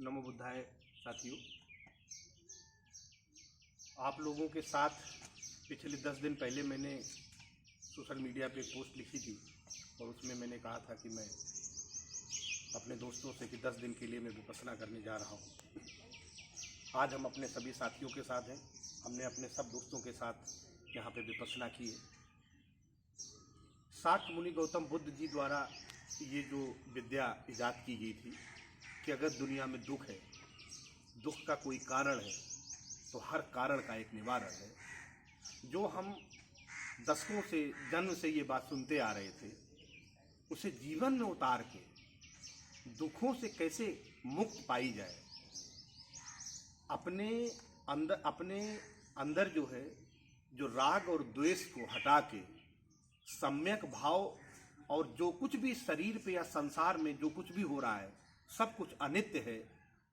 नमो बुद्धाय साथियों, आप लोगों के साथ पिछले 10 दिन पहले मैंने सोशल मीडिया पे एक पोस्ट लिखी थी और उसमें मैंने कहा था कि मैं अपने दोस्तों से कि 10 दिन के लिए मैं विपश्यना करने जा रहा हूँ। आज हम अपने सभी साथियों के साथ हैं। हमने अपने सब दोस्तों के साथ यहाँ पे विपश्यना की है। शाक्य मुनि गौतम बुद्ध जी द्वारा ये जो विद्या ईजाद की गई थी कि अगर दुनिया में दुख है, दुख का कोई कारण है, तो हर कारण का एक निवारण है। जो हम दशकों से जन्म से ये बात सुनते आ रहे थे, उसे जीवन में उतार के दुखों से कैसे मुक्त पाई जाए, अपने अंदर जो है, जो राग और द्वेष को हटा के सम्यक भाव और जो कुछ भी शरीर पे या संसार में जो कुछ भी हो रहा है सब कुछ अनित्य है,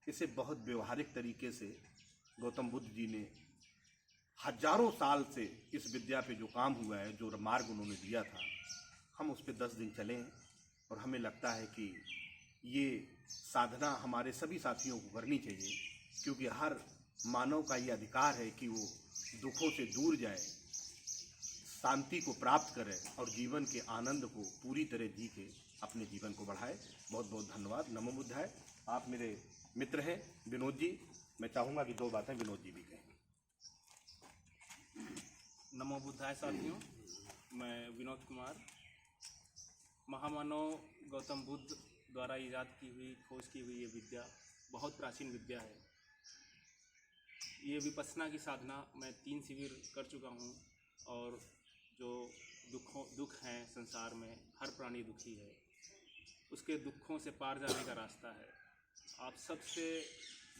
इसे बहुत व्यवहारिक तरीके से गौतम बुद्ध जी ने हजारों साल से इस विद्या पे जो काम हुआ है, जो मार्ग उन्होंने दिया था, हम उस पर 10 दिन चले हैं। और हमें लगता है कि ये साधना हमारे सभी साथियों को करनी चाहिए, क्योंकि हर मानव का ये अधिकार है कि वो दुखों से दूर जाए, शांति को प्राप्त करे और जीवन के आनंद को पूरी तरह जी के अपने जीवन को बढ़ाए। बहुत बहुत धन्यवाद। नमो बुद्धाय। आप मेरे मित्र हैं विनोद जी, मैं चाहूँगा कि 2 बातें विनोद जी भी कहें। नमो बुद्धाय साथियों, मैं विनोद कुमार। महामानव गौतम बुद्ध द्वारा ईजाद की हुई, खोज की हुई ये विद्या बहुत प्राचीन विद्या है। ये विपश्यना की साधना मैं 3 शिविर कर चुका हूँ और जो दुख हैं संसार में, हर प्राणी दुखी है, उसके दुखों से पार जाने का रास्ता है। आप सबसे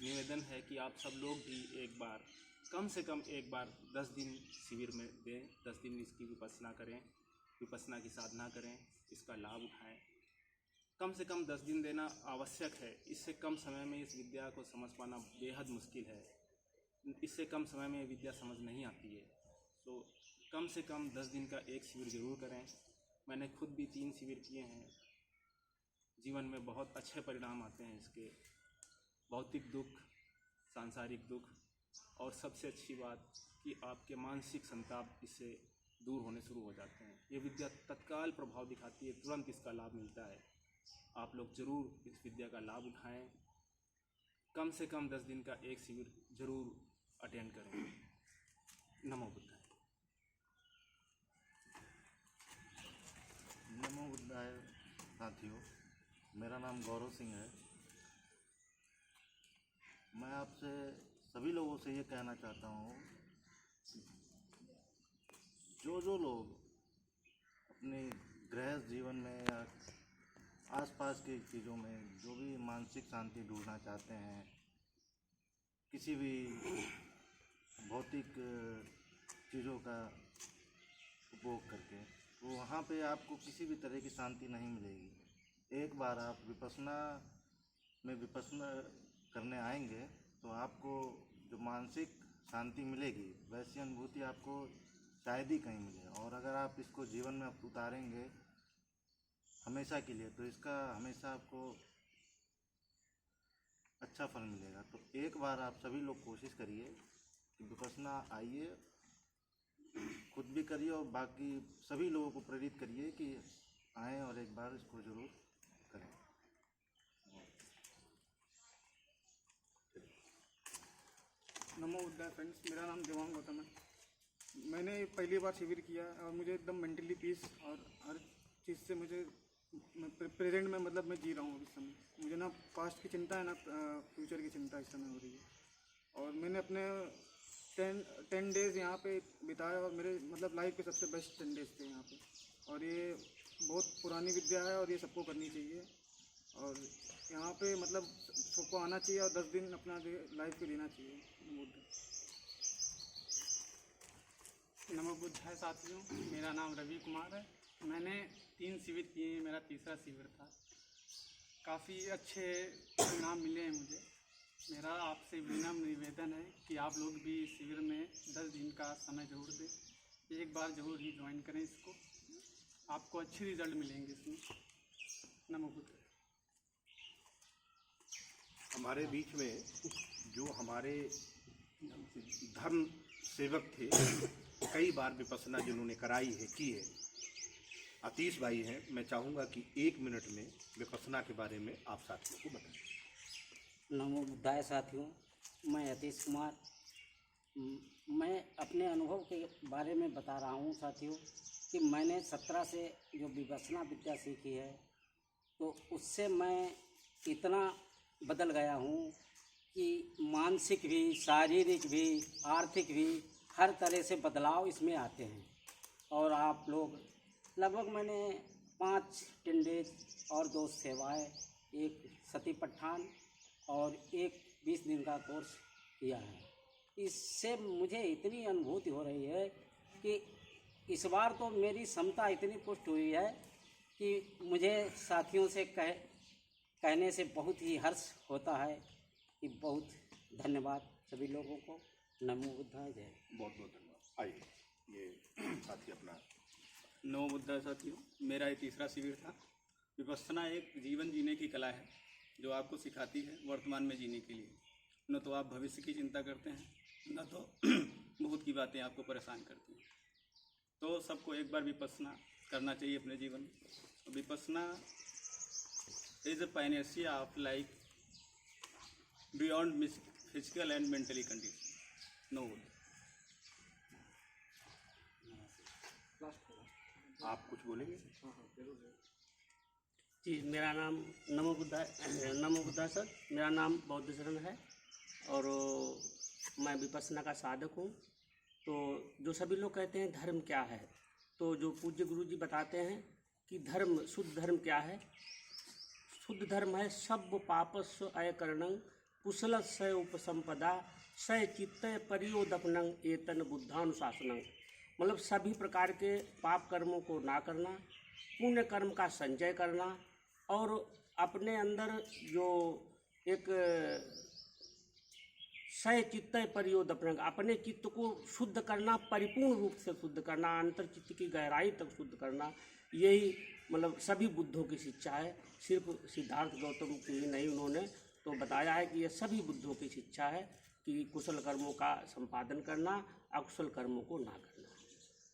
निवेदन है कि आप सब लोग भी एक बार, कम से कम एक बार 10 दिन शिविर में दें, 10 दिन इसकी विपश्यना करें, विपश्यना की साधना करें, इसका लाभ उठाएं। कम से कम 10 दिन देना आवश्यक है। इससे कम समय में इस विद्या को समझ पाना बेहद मुश्किल है। इससे कम समय में ये विद्या समझ नहीं आती है। तो कम से कम 10 दिन का एक शिविर ज़रूर करें। मैंने खुद भी 3 शिविर किए हैं। जीवन में बहुत अच्छे परिणाम आते हैं इसके। भौतिक दुख, सांसारिक दुख और सबसे अच्छी बात कि आपके मानसिक संताप इससे दूर होने शुरू हो जाते हैं। ये विद्या तत्काल प्रभाव दिखाती है, तुरंत इसका लाभ मिलता है। आप लोग ज़रूर इस विद्या का लाभ उठाएं। कम से कम 10 दिन का एक शिविर ज़रूर अटेंड करें। नमो बुद्धाय। नमो बुद्धाय साथियों, मेरा नाम गौरव सिंह है। मैं आपसे सभी लोगों से ये कहना चाहता हूँ, जो लोग अपने गृहस्थ जीवन में या आसपास की चीज़ों में जो भी मानसिक शांति ढूंढना चाहते हैं, किसी भी भौतिक चीज़ों का उपभोग करके, तो वहाँ पे आपको किसी भी तरह की शांति नहीं मिलेगी। एक बार आप विपश्यना करने आएंगे तो आपको जो मानसिक शांति मिलेगी, वैसी अनुभूति आपको शायद ही कहीं मिले। और अगर आप इसको जीवन में उतारेंगे हमेशा के लिए, तो इसका हमेशा आपको अच्छा फल मिलेगा। तो एक बार आप सभी लोग कोशिश करिए कि विपश्यना आइए, खुद भी करिए और बाकी सभी लोगों को प्रेरित करिए कि आएँ और एक बार इसको ज़रूर करें। नमो बुद्धाय फ्रेंड्स, मेरा नाम देवांग गौतम है। मैंने पहली बार शिविर किया और मुझे एकदम मेंटली पीस और हर चीज़ से मुझे प्रेजेंट में, मतलब मैं जी रहा हूँ इस समय। मुझे ना पास्ट की चिंता है ना फ्यूचर की चिंता इस समय हो रही है। और मैंने अपने 10 डेज़ यहाँ पे बिताए और मेरे मतलब लाइफ के सबसे बेस्ट 10 डेज़ थे यहाँ पे। और ये बहुत पुरानी विद्या है और ये सबको करनी चाहिए। और यहाँ पे मतलब सबको आना चाहिए और 10 दिन अपना लाइफ को देना चाहिए। नमो बुद्धाय साथियों, मेरा नाम रवि कुमार है। मैंने 3 शिविर किए हैं, मेरा तीसरा शिविर था। काफ़ी अच्छे परिणाम मिले हैं मुझे। मेरा आपसे विनम्र निवेदन है कि आप लोग भी इस शिविर में 10 दिन का समय ज़रूर दें। एक बार ज़रूर ही ज्वाइन करें इसको, आपको अच्छे रिजल्ट मिलेंगे इसमें। नमो बुद्धाय। हमारे बीच में जो हमारे धर्म सेवक थे, कई बार विपස්සना जिन्होंने कराई है, की है, आतिश भाई हैं। मैं चाहूँगा कि 1 मिनट में विपස්සना के बारे में आप साथियों को बताएं। नमो बुद्धाय साथियों, मैं आतिश कुमार। मैं अपने अनुभव के बारे में बता रहा हूँ साथियों कि मैंने 17 से जो विपස්සना विद्या सीखी है, तो उससे मैं इतना बदल गया हूँ कि मानसिक भी, शारीरिक भी, आर्थिक भी, हर तरह से बदलाव इसमें आते हैं। और आप लोग लगभग मैंने 5 टिंडेज और 2 सेवाएं, एक सती पठान और एक 20 दिन का कोर्स किया है। इससे मुझे इतनी अनुभूति हो रही है कि इस बार तो मेरी क्षमता इतनी पुष्ट हुई है कि मुझे साथियों से कहने से बहुत ही हर्ष होता है कि बहुत धन्यवाद सभी लोगों को। नमो बुद्धाय जय। बहुत बहुत धन्यवाद। आइए ये साथी अपना। नमो बुद्धाय साथियों, मेरा ये तीसरा शिविर था। विपස්සना एक जीवन जीने की कला है जो आपको सिखाती है वर्तमान में जीने के लिए। न तो आप भविष्य की चिंता करते हैं, न तो बहुत की बातें आपको परेशान करती हैं। तो सबको एक बार विपස්සना करना चाहिए अपने जीवन में। Vipassana is a panacea of life beyond physical and mentally condition. No. आप कुछ बोलेंगे? जी, मेरा नाम नमो बुद्धाय सर। मेरा नाम बौद्ध शरण है और मैं विपස්සना का साधक हूँ। तो जो सभी लोग कहते हैं धर्म क्या है, तो जो पूज्य गुरु जी बताते हैं कि धर्म, शुद्ध धर्म क्या है। शुद्ध धर्म है सब पापस्व अयकरणं कुशल स उपसंपदा स चित्त परियोदपनं एतन बुद्धानुशासनं। मतलब सभी प्रकार के पाप कर्मों को ना करना, पुण्य कर्म का संचय करना और अपने अंदर जो एक सय चित्त परियोदपनं, अपने चित्त को शुद्ध करना, परिपूर्ण रूप से शुद्ध करना, अंतर चित्त की गहराई तक शुद्ध करना, यही मतलब सभी बुद्धों की शिक्षा है। सिर्फ सिद्धार्थ गौतम की ही नहीं, उन्होंने तो बताया है कि यह सभी बुद्धों की शिक्षा है कि कुशल कर्मों का संपादन करना, अकुशल कर्मों को ना करना।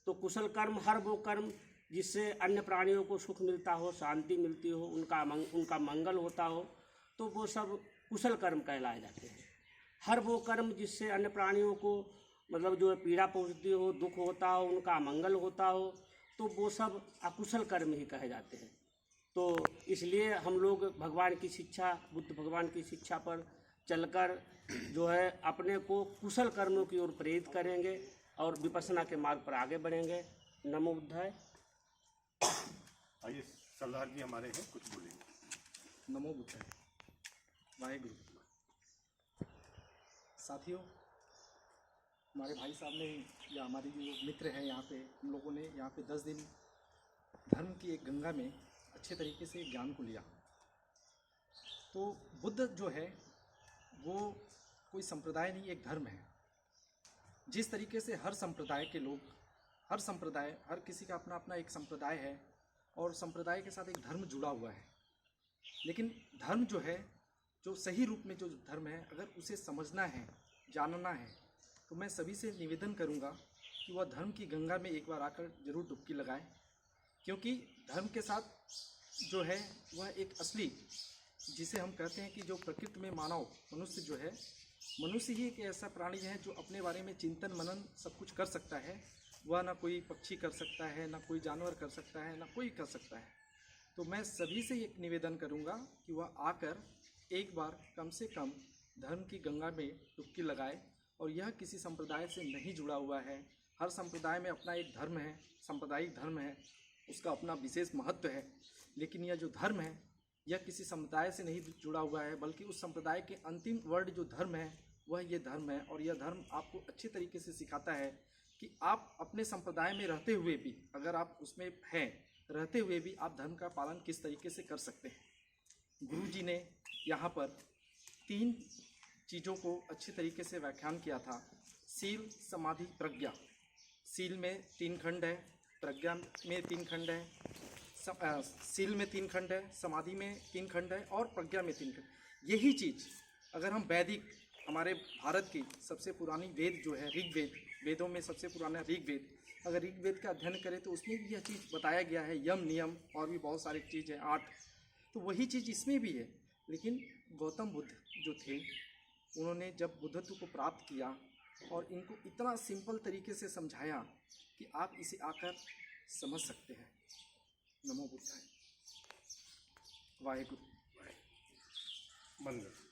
तो कुशल कर्म हर वो कर्म जिससे अन्य प्राणियों को सुख मिलता हो, शांति मिलती हो, उनका मंगल होता हो, तो वो सब कुशल कर्म कहलाए जाते हैं। हर वो कर्म जिससे अन्य प्राणियों को मतलब जो पीड़ा पहुंचती हो, दुख होता हो, उनका मंगल होता हो, तो वो सब अकुशल कर्म ही कहे जाते हैं। तो इसलिए हम लोग भगवान की शिक्षा, बुद्ध भगवान की शिक्षा पर चलकर जो है अपने को कुशल कर्मों की ओर प्रेरित करेंगे और विपස්සना के मार्ग पर आगे बढ़ेंगे। नमो बुद्धाय। आइए सरदार जी हमारे हैं, कुछ बोलेंगे। नमो बुद्धाय। वाहेगुरु। साथियों, हमारे भाई साहब ने या हमारे जो मित्र हैं यहाँ पे, हम लोगों ने यहाँ पे 10 दिन धर्म की एक गंगा में अच्छे तरीके से ज्ञान को लिया। तो बुद्ध जो है वो कोई संप्रदाय नहीं, एक धर्म है। जिस तरीके से हर संप्रदाय के लोग, हर किसी का अपना अपना एक संप्रदाय है और संप्रदाय के साथ एक धर्म जुड़ा हुआ है। लेकिन धर्म जो है, जो सही रूप में जो धर्म है, अगर उसे समझना है, जानना है, तो मैं सभी से निवेदन करूंगा कि वह धर्म की गंगा में एक बार आकर जरूर डुबकी लगाएं। क्योंकि धर्म के साथ जो है वह एक असली, जिसे हम कहते हैं कि जो प्रकृति में मानव मनुष्य जो है, मनुष्य ही एक ऐसा प्राणी है जो अपने बारे में चिंतन मनन सब कुछ कर सकता है। वह ना कोई पक्षी कर सकता है, ना कोई जानवर कर सकता है, ना कोई कर सकता है। तो मैं सभी से एक निवेदन करूंगा कि वह आकर एक बार कम से कम धर्म की गंगा में डुबकी लगाए। और यह किसी संप्रदाय से नहीं जुड़ा हुआ है। हर संप्रदाय में अपना एक धर्म है, सांप्रदायिक धर्म है, उसका अपना विशेष महत्व है। लेकिन यह जो धर्म है, यह किसी समुदाय से नहीं जुड़ा हुआ है, बल्कि उस संप्रदाय के अंतिम वर्ड जो धर्म है वह ये धर्म है। और यह धर्म आपको अच्छे तरीके से सिखाता है कि आप अपने संप्रदाय में रहते हुए भी, अगर आप उसमें हैं, रहते हुए भी आप धर्म का पालन किस तरीके से कर सकते हैं। गुरु जी ने यहाँ पर 3 चीज़ों को अच्छे तरीके से व्याख्यान किया था। सील, समाधि, प्रज्ञा। सील में 3 खंड है, प्रज्ञा में 3 खंड है, सील में 3 खंड है, समाधि में 3 खंड है और प्रज्ञा में 3 खंड। यही चीज़ अगर हम वैदिक, हमारे भारत की सबसे पुरानी वेद जो है ऋग्वेद, वेदों में सबसे पुराना ऋग्वेद, अगर ऋग्वेद का अध्ययन करें तो उसमें भी यह चीज़ बताया गया है, यम नियम और भी बहुत सारी चीज़ है, 8, तो वही चीज़ इसमें भी है। लेकिन गौतम बुद्ध जो थे, उन्होंने जब बुद्धत्व को प्राप्त किया और इनको इतना सिंपल तरीके से समझाया कि आप इसे आकर समझ सकते हैं। नमो बुद्धाय। वाहेगुरु। मंगल।